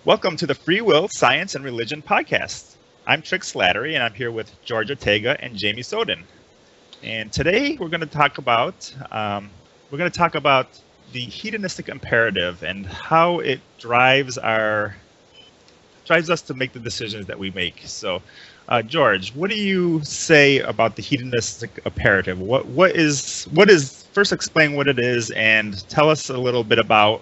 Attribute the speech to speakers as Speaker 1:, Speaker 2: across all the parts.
Speaker 1: Welcome to the Free Will, Science, and Religion podcast. I'm Trick Slattery, and I'm here with George Ortega and Jamie Soden. And today we're going to talk about the hedonistic imperative and how it drives us to make the decisions that we make. So, George, what do you say about the hedonistic imperative? What is first explain what it is and tell us a little bit about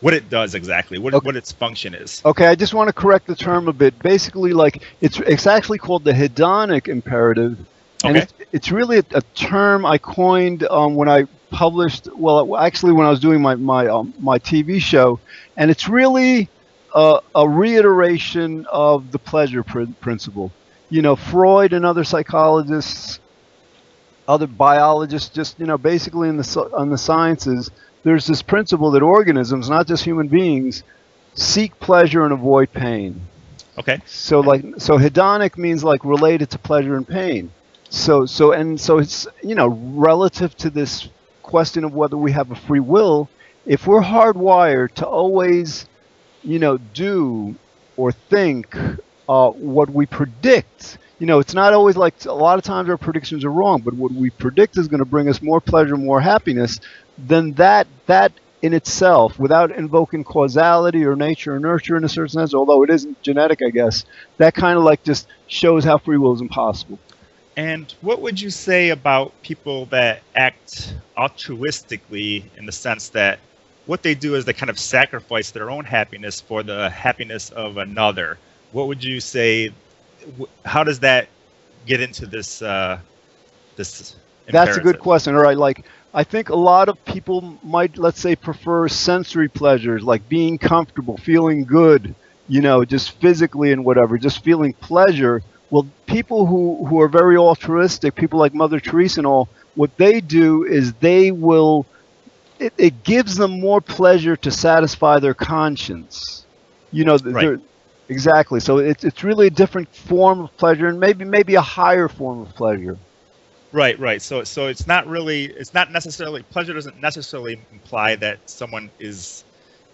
Speaker 1: what it does exactly,
Speaker 2: Okay.
Speaker 1: what its function is.
Speaker 2: Okay, I just want to correct the term a bit. Basically, like it's actually called the hedonic imperative, and
Speaker 1: Okay.
Speaker 2: it's really a term I coined when I published. Well, actually, when I was doing my TV show, and it's really a reiteration of the pleasure principle. You know, Freud and other psychologists, other biologists, just basically on the sciences, there's this principle that organisms, not just human beings, seek pleasure and avoid pain.
Speaker 1: Okay.
Speaker 2: So hedonic means like related to pleasure and pain. So it's relative to this question of whether we have a free will. If we're hardwired to always do or think what we predict. It's not always like a lot of times our predictions are wrong, but what we predict is going to bring us more pleasure, more happiness. Then that in itself, without invoking causality or nature or nurture in a certain sense, although it isn't genetic, I guess, that kind of like just shows how free will is impossible.
Speaker 1: And what would you say about people that act altruistically in the sense that what they do is they kind of sacrifice their own happiness for the happiness of another? What would you say? How does that get into this this
Speaker 2: That's a good
Speaker 1: imperative?
Speaker 2: question. All right, like I think a lot of people might, let's say, prefer sensory pleasures, like being comfortable, feeling good, just physically and whatever, just feeling pleasure. Well, people who are very altruistic, people like Mother Teresa and all, what they do is it gives them more pleasure to satisfy their conscience.
Speaker 1: Right.
Speaker 2: They're exactly. So it's really a different form of pleasure, and maybe a higher form of pleasure.
Speaker 1: Right. So it's not necessarily pleasure doesn't necessarily imply that someone is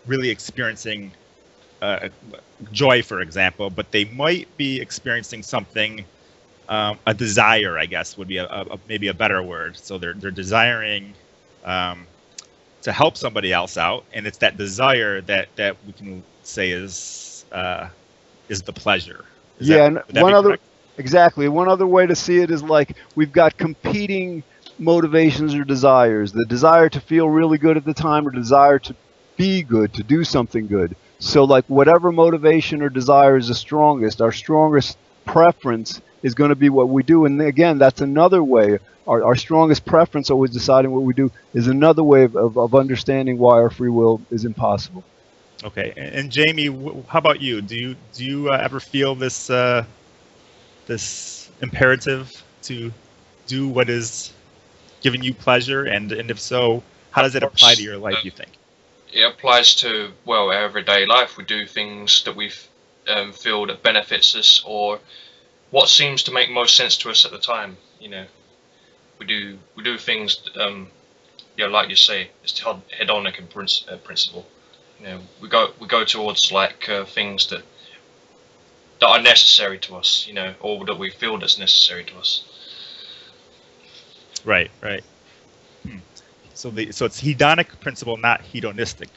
Speaker 1: really experiencing uh, joy, for example, but they might be experiencing something, a desire, I guess, would be maybe a better word. So they're desiring um, to help somebody else out, and it's that desire that we can say is the pleasure.
Speaker 2: Yeah, and
Speaker 1: Would that be correct?
Speaker 2: exactly. One other way to see it is like we've got competing motivations or desires. The desire to feel really good at the time or desire to be good, to do something good. So like whatever motivation or desire is the strongest, our strongest preference is going to be what we do. And again, that's another way. Our strongest preference, always deciding what we do, is another way of understanding why our free will is impossible.
Speaker 1: Okay. And Jamie, how about you? Do you ever feel this imperative to do what is giving you pleasure, and if so, how
Speaker 3: Of
Speaker 1: does it apply to
Speaker 3: course,
Speaker 1: your life? You think?
Speaker 3: it applies to our everyday life. We do things that we feel that benefits us, or what seems to make most sense to us at the time. We do things. Like you say, it's the hedonic principle. We go towards like things that are necessary to us. Or that we feel that's necessary to us.
Speaker 1: Right. Hmm. So it's hedonic principle, not hedonistic.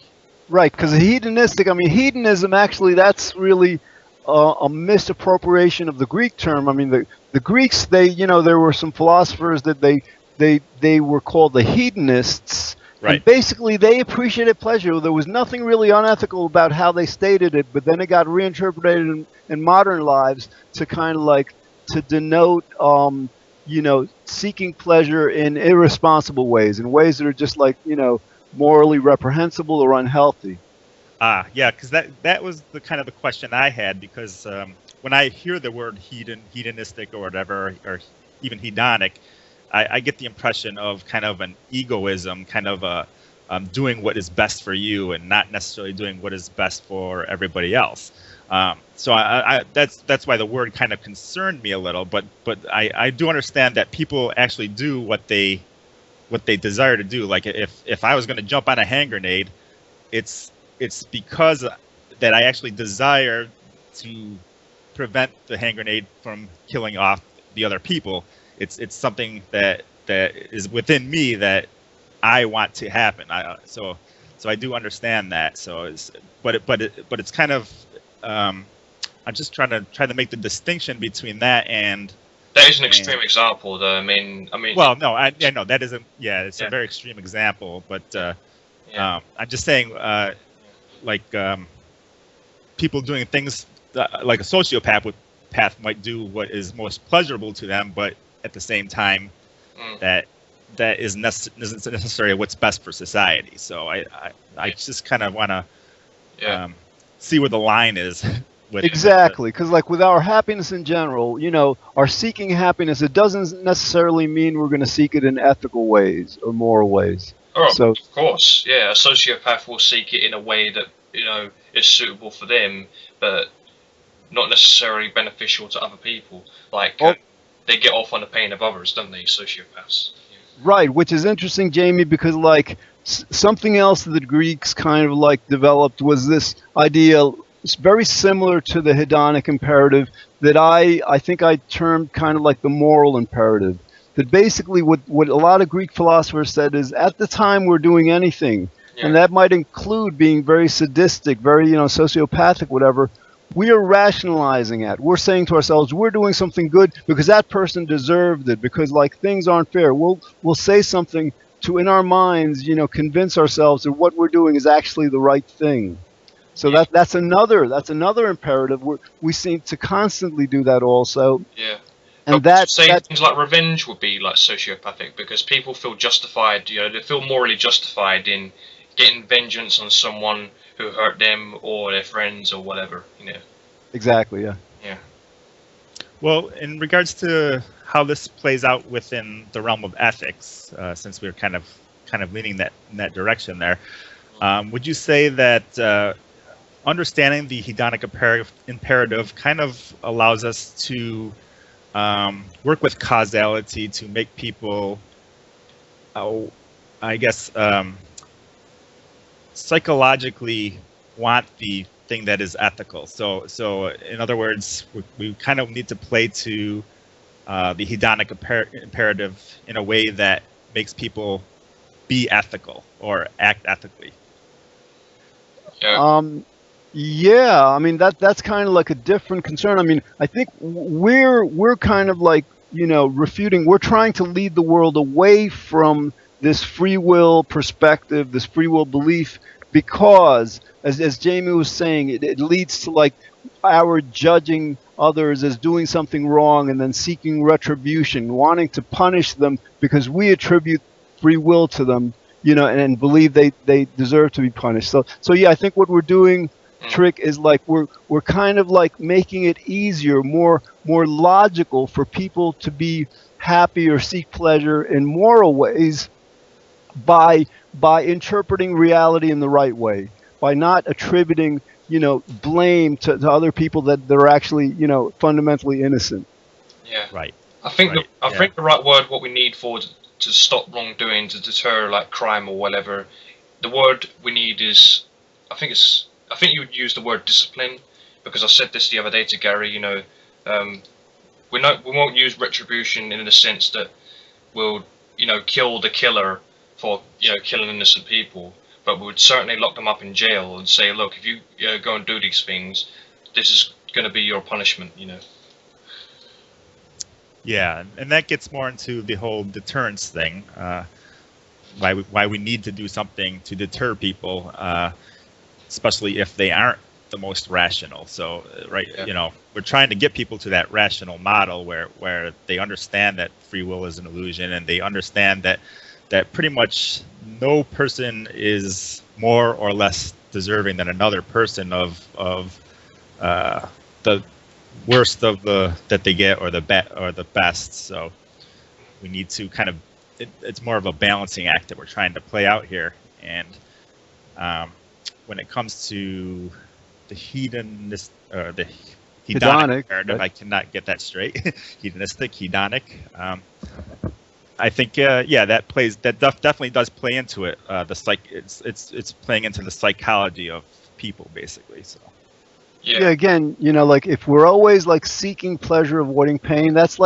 Speaker 2: Right, because hedonistic, I mean, hedonism actually, that's really a misappropriation of the Greek term. I mean, the Greeks, there were some philosophers that they were called the hedonists, and
Speaker 1: Right.
Speaker 2: basically they appreciated pleasure. There was nothing really unethical about how they stated it, but then it got reinterpreted in modern lives to kind of like to denote, seeking pleasure in irresponsible ways, in ways that are just like, morally reprehensible or unhealthy.
Speaker 1: Yeah, because that was the kind of the question I had because when I hear the word hedonistic or whatever, or even hedonic, I get the impression of kind of an egoism, kind of a doing what is best for you and not necessarily doing what is best for everybody else. That's why the word kind of concerned me a little, but I do understand that people actually do what they desire to do. Like if I was going to jump on a hand grenade, it's it's because that I actually desire to prevent the hand grenade from killing off the other people. It's something that is within me that I want to happen. So I do understand that. So but it's kind of I'm just trying to make the distinction between that and.
Speaker 3: That is an extreme example, though. I mean.
Speaker 1: Well, no, I know that isn't. Yeah, it's
Speaker 3: Yeah.
Speaker 1: a very extreme example, but
Speaker 3: Yeah.
Speaker 1: I'm just saying, people doing things like a sociopath might do what is most pleasurable to them, but at the same time,
Speaker 3: Mm.
Speaker 1: that isn't necessarily what's best for society. So I just kind of want to
Speaker 3: Yeah.
Speaker 1: see where the line is.
Speaker 2: Exactly, because like with our happiness in general, our seeking happiness, it doesn't necessarily mean we're going to seek it in ethical ways or moral ways.
Speaker 3: Oh,
Speaker 2: So-
Speaker 3: of course, yeah. A sociopath will seek it in a way that is suitable for them, but not necessarily beneficial to other people. Like they get off on the pain of others, don't they? Sociopaths.
Speaker 2: Right, which is interesting, Jamie, because like something else that the Greeks kind of like developed was this idea. It's very similar to the hedonic imperative that I think I termed kind of like the moral imperative. That basically what a lot of Greek philosophers said is at the time we're doing anything,
Speaker 3: Yeah.
Speaker 2: and that might include being very sadistic, very sociopathic, whatever. We are rationalizing it. We're saying to ourselves, we're doing something good because that person deserved it. Because like things aren't fair. We'll say something to in our minds, convince ourselves that what we're doing is actually the right thing. So
Speaker 3: Yeah.
Speaker 2: that's another imperative. We seem to constantly do that also,
Speaker 3: Yeah.
Speaker 2: and
Speaker 3: But things like revenge would be like sociopathic because people feel justified. They feel morally justified in getting vengeance on someone who hurt them or their friends or whatever.
Speaker 2: Exactly, yeah.
Speaker 3: Yeah.
Speaker 1: Well, in regards to how this plays out within the realm of ethics, since we're kind of leaning in that direction there, would you say that understanding the hedonic imperative kind of allows us to work with causality to make people, I guess, psychologically want the thing that is ethical? So in other words, we kind of need to play to the hedonic imperative in a way that makes people be ethical or act ethically.
Speaker 3: Yeah.
Speaker 2: Yeah, I mean that's kind of like a different concern. I mean, I think we're kind of like, refuting, we're trying to lead the world away from this free will perspective, this free will belief, because as Jamie was saying, it leads to like our judging others as doing something wrong and then seeking retribution, wanting to punish them because we attribute free will to them, and believe they deserve to be punished. So yeah, I think what we're doing, Trick, is like we're kind of like making it easier, more logical for people to be happy or seek pleasure in moral ways by interpreting reality in the right way, by not attributing blame to other people that they're actually fundamentally innocent.
Speaker 3: Yeah.
Speaker 1: Right.
Speaker 3: I think
Speaker 1: Right,
Speaker 3: think the right word, what we need to stop wrongdoing, to deter like crime or whatever, the word we need is, I think you would use the word discipline, because I said this the other day to Gary. We won't use retribution in the sense that we'll kill the killer for killing innocent people, but we would certainly lock them up in jail and say, look, if you go and do these things, this is going to be your punishment.
Speaker 1: Yeah, and that gets more into the whole deterrence thing. Why we need to do something to deter people, especially if they aren't the most rational. So, right,
Speaker 3: Yeah.
Speaker 1: We're trying to get people to that rational model where they understand that free will is an illusion, and they understand that pretty much no person is more or less deserving than another person of the worst of that they get or the best. So we need to kind of it's more of a balancing act that we're trying to play out here. And when it comes to the hedonist or the hedonic imperative,
Speaker 2: right.
Speaker 1: I cannot get that straight. Hedonistic, hedonic. I think yeah, definitely does play into it. It's playing into the psychology of people basically. So
Speaker 2: Yeah, again, like if we're always like seeking pleasure, avoiding pain, that's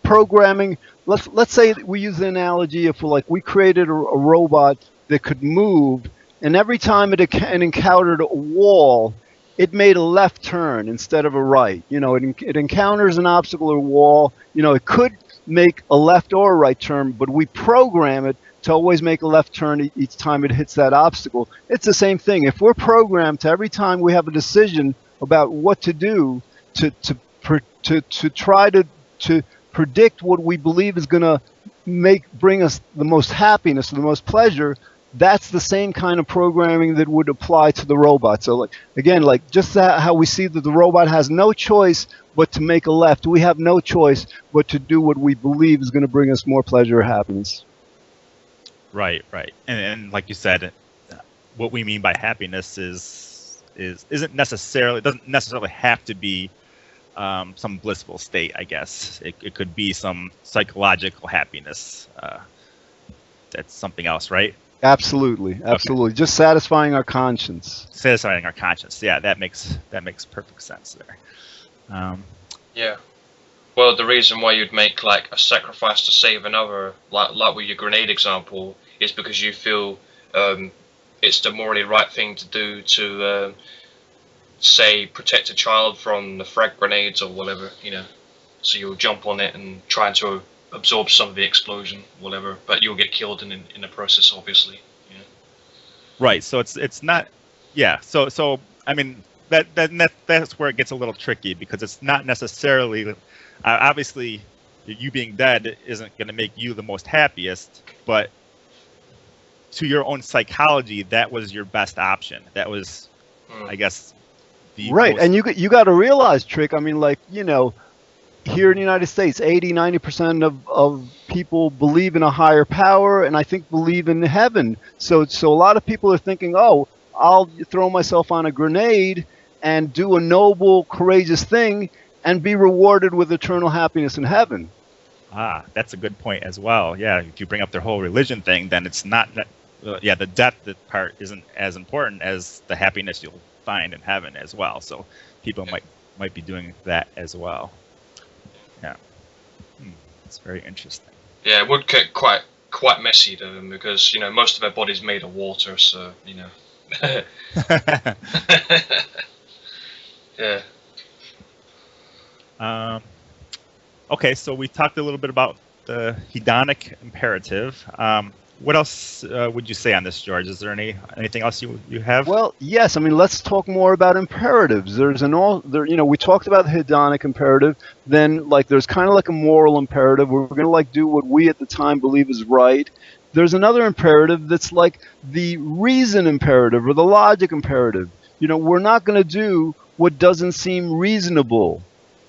Speaker 2: programming. Let's say we use the analogy if we created a robot that could move, and every time it encountered a wall, it made a left turn instead of a right. It encounters an obstacle or wall. It could make a left or a right turn, but we program it to always make a left turn each time it hits that obstacle. It's the same thing. If we're programmed to every time we have a decision about what to do to try to predict what we believe is going to bring us the most happiness, the most pleasure, that's the same kind of programming that would apply to the robot. So just how we see that the robot has no choice but to make a left. We have no choice but to do what we believe is going to bring us more pleasure or happiness.
Speaker 1: Right. And like you said, what we mean by happiness doesn't necessarily have to be some blissful state. I guess it could be some psychological happiness. That's something else, right?
Speaker 2: Absolutely. Okay. Just satisfying our conscience.
Speaker 1: Yeah, that makes perfect sense there.
Speaker 3: Yeah. Well, the reason why you'd make like a sacrifice to save another, like with your grenade example, is because you feel it's the morally right thing to do to, say, protect a child from the frag grenades or whatever, So you'll jump on it and try to absorb some of the explosion, whatever, but you'll get killed in the process, obviously.
Speaker 1: Right. So it's not. Yeah. So I mean that's where it gets a little tricky, because it's not necessarily. Obviously, you being dead isn't going to make you the most happiest, but to your own psychology, that was your best option. That was, I guess, the
Speaker 2: right.
Speaker 1: most...
Speaker 2: And you got to realize, Trick. I mean, here in the United States, 80-90% of people believe in a higher power, and I think believe in heaven. So a lot of people are thinking, oh, I'll throw myself on a grenade and do a noble, courageous thing and be rewarded with eternal happiness in heaven.
Speaker 1: That's a good point as well. Yeah, if you bring up their whole religion thing, then it's not. The death part isn't as important as the happiness you'll find in heaven as well. So people might be doing that as well. Yeah, it's very interesting.
Speaker 3: Yeah, it would get quite messy though, because most of our body's made of water, so Yeah.
Speaker 1: Okay, so we talked a little bit about the hedonic imperative. What else would you say on this, George? Is there anything else you have?
Speaker 2: Well, yes. I mean, let's talk more about imperatives. We talked about the hedonic imperative. Then, there's kind of like a moral imperative. We're going to do what we at the time believe is right. There's another imperative that's like the reason imperative or the logic imperative. We're not going to do what doesn't seem reasonable.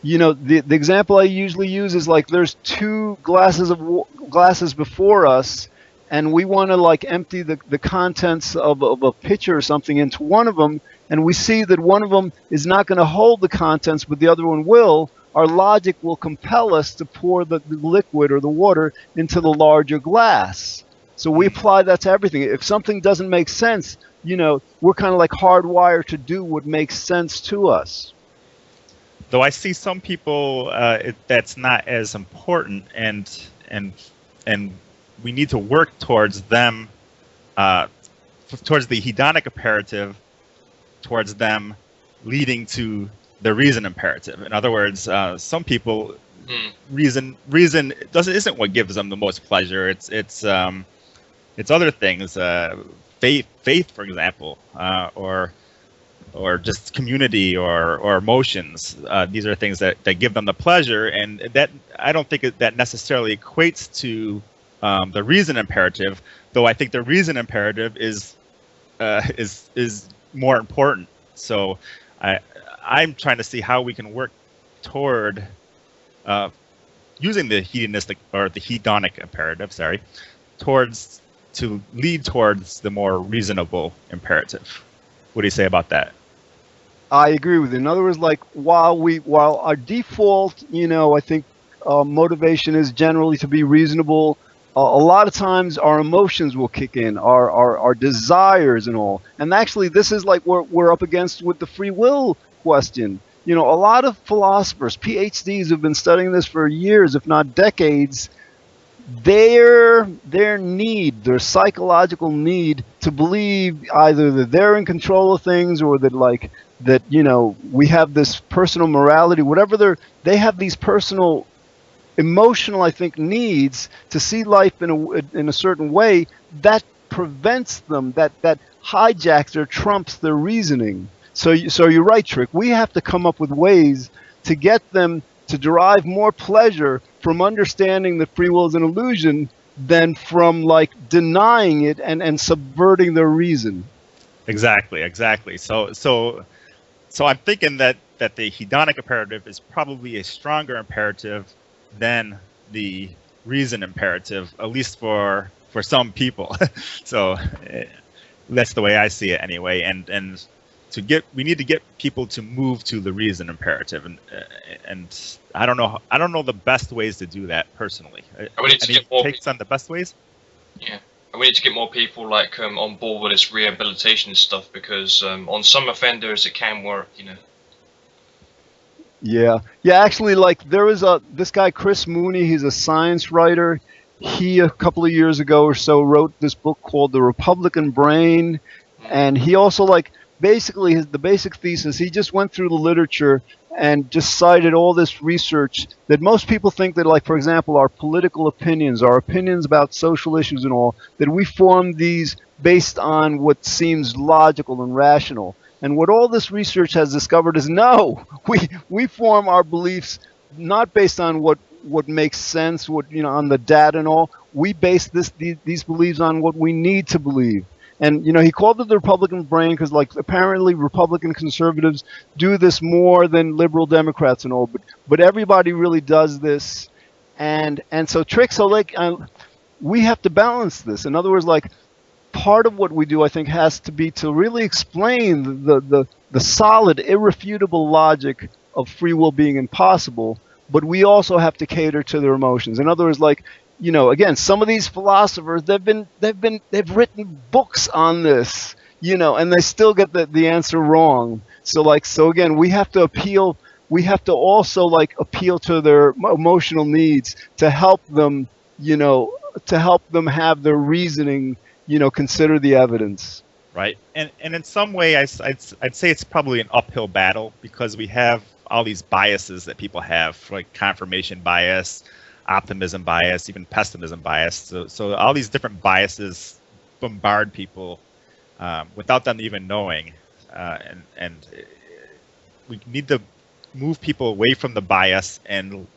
Speaker 2: The example I usually use is there's two glasses before us, and we want to empty the contents of a pitcher or something into one of them, and we see that one of them is not going to hold the contents, but the other one will. Our logic will compel us to pour the liquid or the water into the larger glass. So we apply that to everything. If something doesn't make sense, we're kind of hardwired to do what makes sense to us.
Speaker 1: Though I see some people that's not as important, and we need to work towards them, towards the hedonic imperative, towards them leading to the reason imperative. In other words, some people reason isn't what gives them the most pleasure. It's other things, faith, for example, or just community or emotions. These are things that give them the pleasure, and that I don't think that necessarily equates to the reason imperative. Though I think the reason imperative is more important. So I'm trying to see how we can work toward using the hedonistic or the hedonic imperative, to lead towards the more reasonable imperative. What do you say about that?
Speaker 2: I agree with you. In other words, while our default, I think motivation is generally to be reasonable, a lot of times our emotions will kick in, our desires and all. And actually, this is like what we're up against with the free will question. You know, a lot of philosophers, PhDs, who've been studying this for years, if not decades, their need, their psychological need to believe either that they're in control of things, or that like that, you know, we have this personal morality, whatever they have these personal emotional, I think, needs to see life in a certain way that prevents them, that hijacks or trumps their reasoning. So you're right, Trick. We have to come up with ways to get them to derive more pleasure from understanding that free will is an illusion than from like denying it and subverting their reason.
Speaker 1: Exactly. So I'm thinking that the hedonic imperative is probably a stronger imperative than the reason imperative, at least for some people. So that's the way I see it anyway. And we need to get people to move to the reason imperative, and I don't know the best ways to do that personally.
Speaker 3: We need to get more
Speaker 1: takes on the best ways.
Speaker 3: Yeah, and we need to get more people like on board with this rehabilitation stuff, because on some offenders it can work, you know.
Speaker 2: Yeah. Actually, like there was this guy Chris Mooney. He's a science writer. He a couple of years ago or so wrote this book called The Republican Brain, and he also like basically the basic thesis. He just went through the literature and just cited all this research that most people think that, like, for example, our political opinions, our opinions about social issues and all, that we form these based on what seems logical and rational. And what all this research has discovered is no, we form our beliefs not based on what makes sense, what, you know, on the data and all. We base these beliefs on what we need to believe. And, you know, he called it the Republican brain because, like, apparently Republican conservatives do this more than liberal Democrats and all. But everybody really does this. And so we have to balance this. In other words, like, part of what we do, I think, has to be to really explain the solid, irrefutable logic of free will being impossible. But we also have to cater to their emotions. In other words, like, you know, again, some of these philosophers, they've written books on this, you know, and they still get the answer wrong. So again, we have to also like appeal to their emotional needs to help them, you know, to help them have their reasoning, you know, consider the evidence.
Speaker 1: Right. And in some way, I'd say it's probably an uphill battle, because we have all these biases that people have, like confirmation bias, optimism bias, even pessimism bias. So all these different biases bombard people without them even knowing. And we need to move people away from the bias and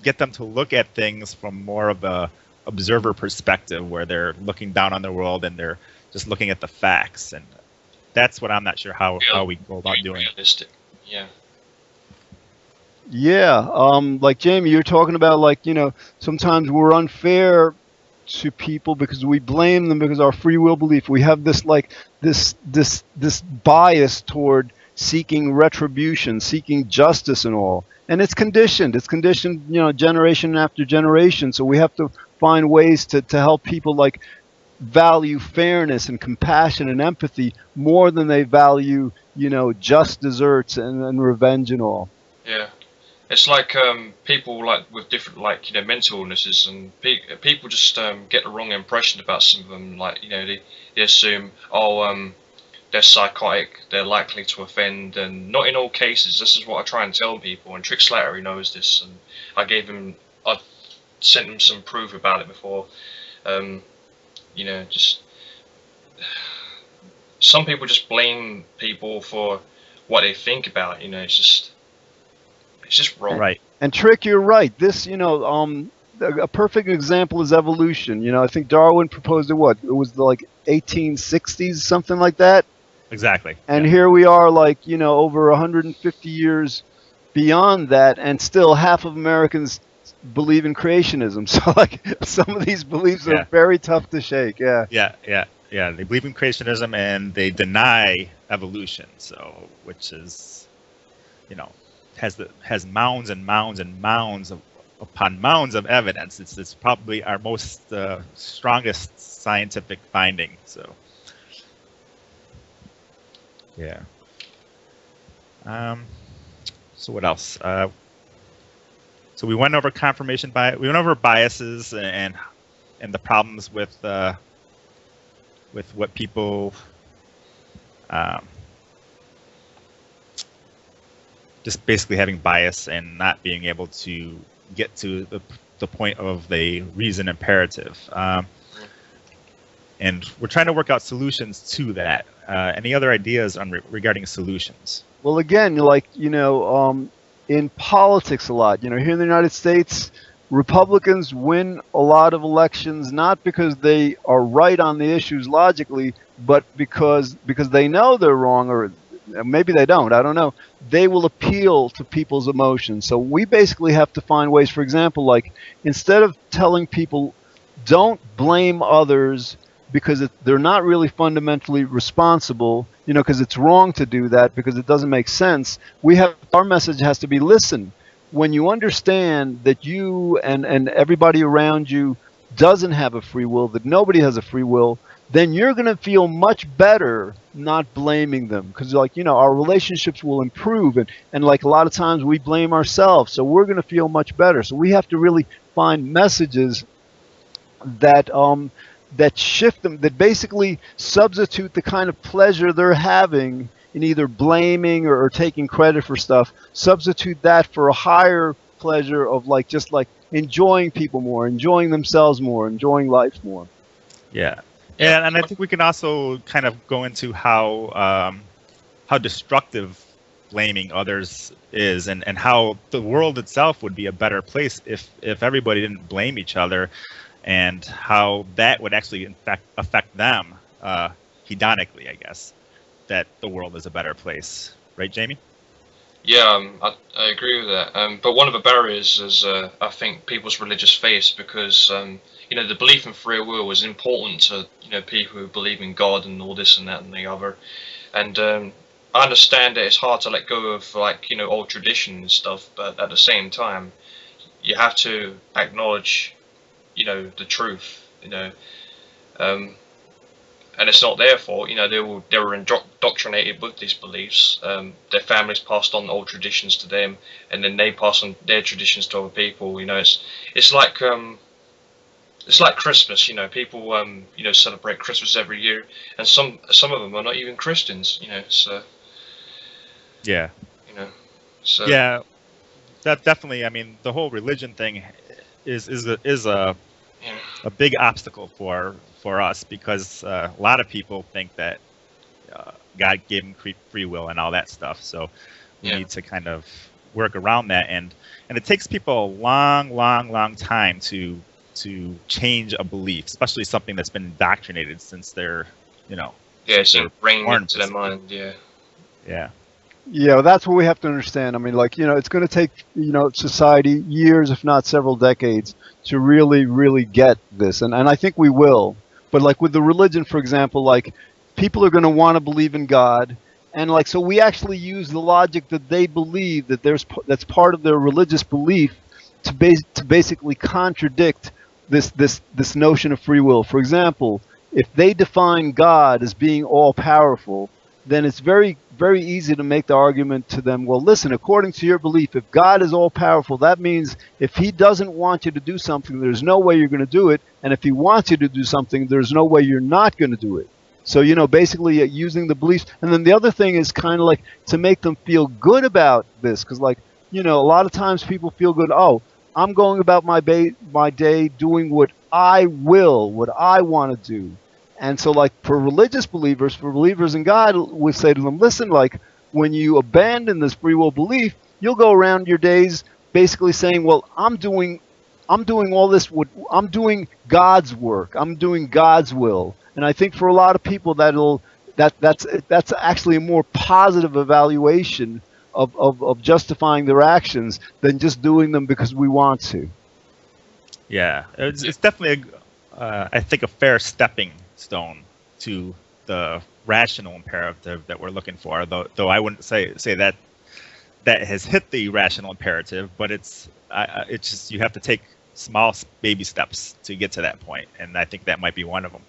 Speaker 1: get them to look at things from more of a observer perspective, where they're looking down on the world and they're just looking at the facts. And that's what I'm not sure how we go about doing.
Speaker 3: Realistic. Yeah.
Speaker 2: Yeah, like Jamie, you're talking about, like, you know, sometimes we're unfair to people because we blame them because our free will belief. We have this like this bias toward seeking retribution, seeking justice and all. And it's conditioned. It's conditioned, you know, generation after generation. So we have to find ways to help people like value fairness and compassion and empathy more than they value, you know, just desserts and revenge and all.
Speaker 3: Yeah. It's like people like with different, like, you know, mental illnesses, and people just get the wrong impression about some of them. Like, you know, they assume, they're psychotic, they're likely to offend, and not in all cases. This is what I try and tell people, and Trick Slattery knows this, and I've sent him some proof about it before. You know, just some people just blame people for what they think about. You know, it's just wrong.
Speaker 1: Right.
Speaker 2: And Trick, you're right. This, you know, a perfect example is evolution. You know, I think Darwin proposed it, what? It was like 1860s, something like that.
Speaker 1: Exactly.
Speaker 2: And here we are, like, you know, over 150 years beyond that, and still half of Americans believe in creationism. So, like, some of these beliefs are very tough to shake. Yeah.
Speaker 1: Yeah. They believe in creationism and they deny evolution. So, which is, you know, has mounds and mounds and mounds of upon mounds of evidence. It's probably our most strongest scientific finding. So, yeah. So what else? So we went over confirmation bias. We went over biases and the problems with what people just basically having bias and not being able to get to the point of the reason imperative. And we're trying to work out solutions to that. Any other ideas on regarding solutions?
Speaker 2: Well, again, like, in politics a lot, here in the United States, Republicans win a lot of elections not because they are right on the issues logically, but because they know they're wrong, or maybe they don't, I don't know. They will appeal to people's emotions. So we basically have to find ways, for example, like, instead of telling people don't blame others because they're not really fundamentally responsible, because it's wrong to do that because it doesn't make sense. Our message has to be, listen, when you understand that you and everybody around you doesn't have a free will, that nobody has a free will, then you're going to feel much better not blaming them, because our relationships will improve, and like a lot of times we blame ourselves, so we're going to feel much better. So we have to really find messages that shift them, that basically substitute the kind of pleasure they're having in either blaming or taking credit for stuff, substitute that for a higher pleasure of just enjoying people more, enjoying themselves more, enjoying life more.
Speaker 1: Yeah. And I think we can also kind of go into how destructive blaming others is, and how the world itself would be a better place if everybody didn't blame each other, and how that would actually affect them hedonically, I guess, that the world is a better place. Right, Jamie?
Speaker 3: Yeah, I agree with that. But one of the barriers is, I think, people's religious faith, because the belief in free will is important to people who believe in God and all this and that and the other. And I understand that it's hard to let go of old tradition and stuff, but at the same time, you have to acknowledge the truth. And it's not their fault. They were indoctrinated with these beliefs. Their families passed on old traditions to them, and then they pass on their traditions to other people. It's like Christmas. People celebrate Christmas every year, and some of them are not even Christians. So
Speaker 1: yeah,
Speaker 3: so
Speaker 1: yeah, that definitely. I mean, the whole religion thing is a big obstacle for us, because a lot of people think that God gave them free will and all that stuff. So we need to kind of work around that, and it takes people a long time to change a belief, especially something that's been indoctrinated since they're
Speaker 3: it's ingrained into their mind.
Speaker 2: Yeah, that's what we have to understand. I mean, it's going to take, society years, if not several decades, to really get this. And I think we will. But with the religion, for example, people are going to want to believe in God. And so we actually use the logic that they believe that that's part of their religious belief to basically contradict this notion of free will. For example, if they define God as being all powerful, then it's very, very easy to make the argument to them, well, listen, according to your belief, if God is all powerful, that means if he doesn't want you to do something, there's no way you're going to do it. And if he wants you to do something, there's no way you're not going to do it. So, basically using the beliefs. And then the other thing is kind of to make them feel good about this. Because a lot of times people feel good. Oh, I'm going about my day doing what I will, what I want to do. And so for religious believers, for believers in God, we say to them, listen, when you abandon this free will belief, you'll go around your days basically saying, well, I'm doing all this, I'm doing God's work, I'm doing God's will. And I think for a lot of people that's actually a more positive evaluation of justifying their actions than just doing them because we want to.
Speaker 1: Yeah, it's definitely I think a fair stepping stone to the rational imperative that we're looking for, though I wouldn't say that has hit the rational imperative, but it's it's just you have to take small baby steps to get to that point, and I think that might be one of them.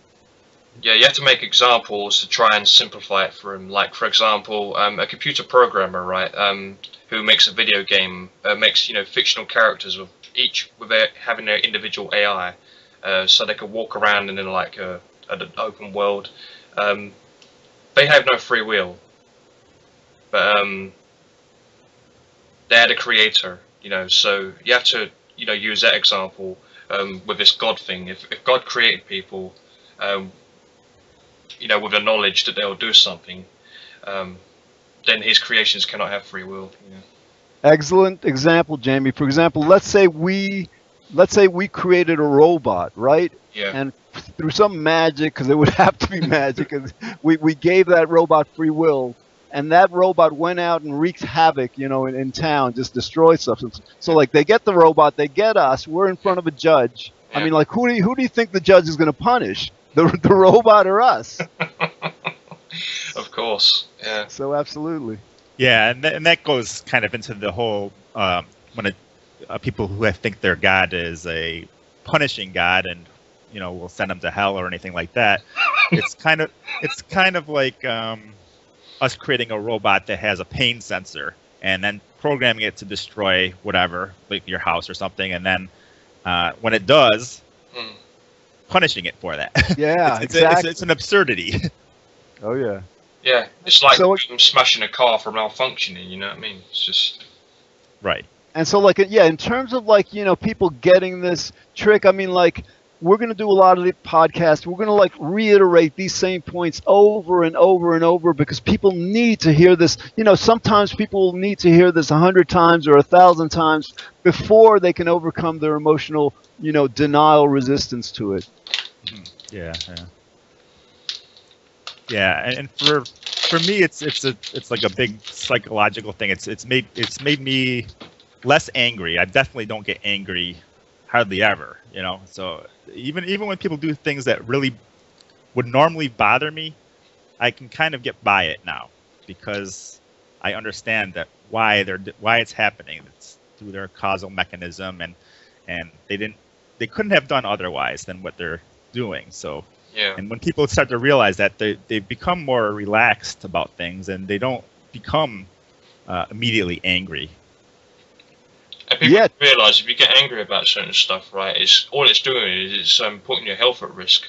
Speaker 3: Yeah, you have to make examples to try and simplify it for him. Like, for example, a computer programmer, right, who makes a video game, makes fictional characters with having their individual AI, so they can walk around in like an open world. They have no free will, but they're the creator. So you have to use that example with this God thing. If God created people, with the knowledge that they'll do something, then his creations cannot have free will.
Speaker 2: Excellent example, Jamie. For example, let's say we created a robot, right?
Speaker 3: Yeah.
Speaker 2: And through some magic, because it would have to be magic, 'cause we gave that robot free will, and that robot went out and wreaked havoc, in town, just destroyed stuff. So like they get the robot, they get us, we're in front of a judge.
Speaker 3: Yeah.
Speaker 2: I mean, like who do you think the judge is going to punish? The robot or us?
Speaker 3: Of course. Yeah.
Speaker 2: So absolutely.
Speaker 1: Yeah, and that goes kind of into the whole when people who think their God is a punishing God and will send them to hell or anything like that. It's kind of like us creating a robot that has a pain sensor and then programming it to destroy whatever, like your house or something, and then when it does, punishing it for that.
Speaker 2: Yeah,
Speaker 1: exactly. It's an absurdity.
Speaker 2: Oh yeah.
Speaker 3: Yeah, it's like
Speaker 2: So-
Speaker 3: smashing a car for malfunctioning. You know what I mean? It's just
Speaker 1: Right.
Speaker 2: And so, like, yeah, in terms of like, people getting this trick, I mean, like, we're gonna do a lot of the podcasts. We're gonna like reiterate these same points over and over and over because people need to hear this. Sometimes people need to hear this 100 times or 1,000 times before they can overcome their emotional, denial resistance to it.
Speaker 1: Yeah. Yeah, and for me, it's like a big psychological thing. It's made me less angry. I definitely don't get angry hardly ever. So even when people do things that really would normally bother me, I can kind of get by it now because I understand that why it's happening. It's through their causal mechanism, and they couldn't have done otherwise than what they're doing. So.
Speaker 3: yeah.
Speaker 1: And when people start to realize that, they become more relaxed about things and they don't become immediately angry.
Speaker 3: And people
Speaker 2: Yeah.
Speaker 3: realise if you get angry about certain stuff, right, all it's doing is it's putting your health at risk.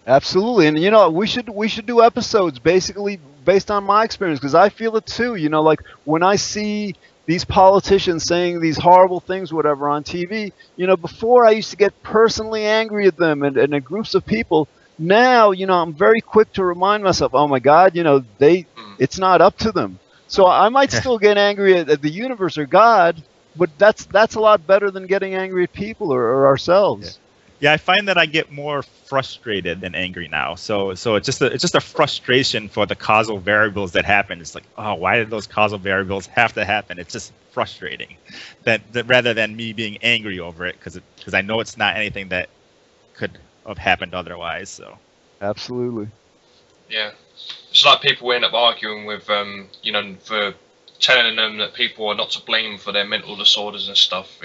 Speaker 2: Absolutely, and we should do episodes basically based on my experience because I feel it too. Like when I see these politicians saying these horrible things, whatever, on TV. Before I used to get personally angry at them and at groups of people. Now, I'm very quick to remind myself, oh my God, it's not up to them. So I might still get angry at the universe or God, but that's a lot better than getting angry at people or ourselves.
Speaker 1: Yeah, I find that I get more frustrated than angry now. So it's just a frustration for the causal variables that happen. It's like, oh, why did those causal variables have to happen? It's just frustrating. That rather than me being angry over it, because I know it's not anything that could have happened otherwise. So
Speaker 2: Absolutely.
Speaker 3: Yeah. It's like people end up arguing with, for telling them that people are not to blame for their mental disorders and stuff,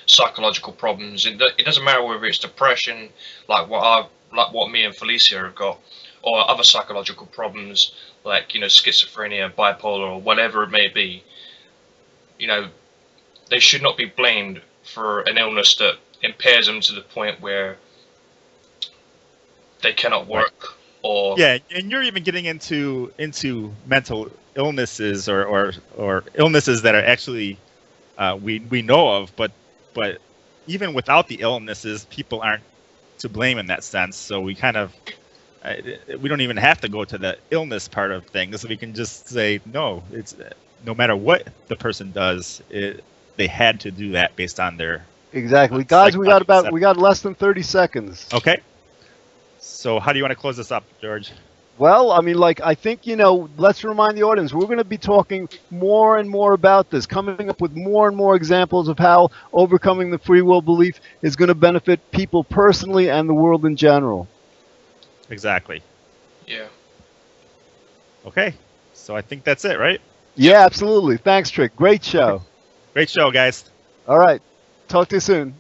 Speaker 3: psychological problems. It doesn't matter whether it's depression, like what me and Felicia have got, or other psychological problems like schizophrenia, bipolar, or whatever it may be. They should not be blamed for an illness that impairs them to the point where they cannot work. Or
Speaker 1: yeah, and you're even getting into mental illnesses or illnesses that are actually we know of, but even without the illnesses, people aren't to blame in that sense. So we kind of we don't even have to go to the illness part of things. We can just say no. It's no matter what the person does, they had to do that based on their
Speaker 2: Exactly. Guys, we got less than 30 seconds.
Speaker 1: Okay. So how do you want to close this up, George?
Speaker 2: Well, I mean, I think, let's remind the audience, we're going to be talking more and more about this, coming up with more and more examples of how overcoming the free will belief is going to benefit people personally and the world in general.
Speaker 1: Exactly.
Speaker 3: Yeah.
Speaker 1: Okay. So I think that's it, right?
Speaker 2: Yeah, absolutely. Thanks, Trick. Great show.
Speaker 1: Great show, guys.
Speaker 2: All right. Talk to you soon.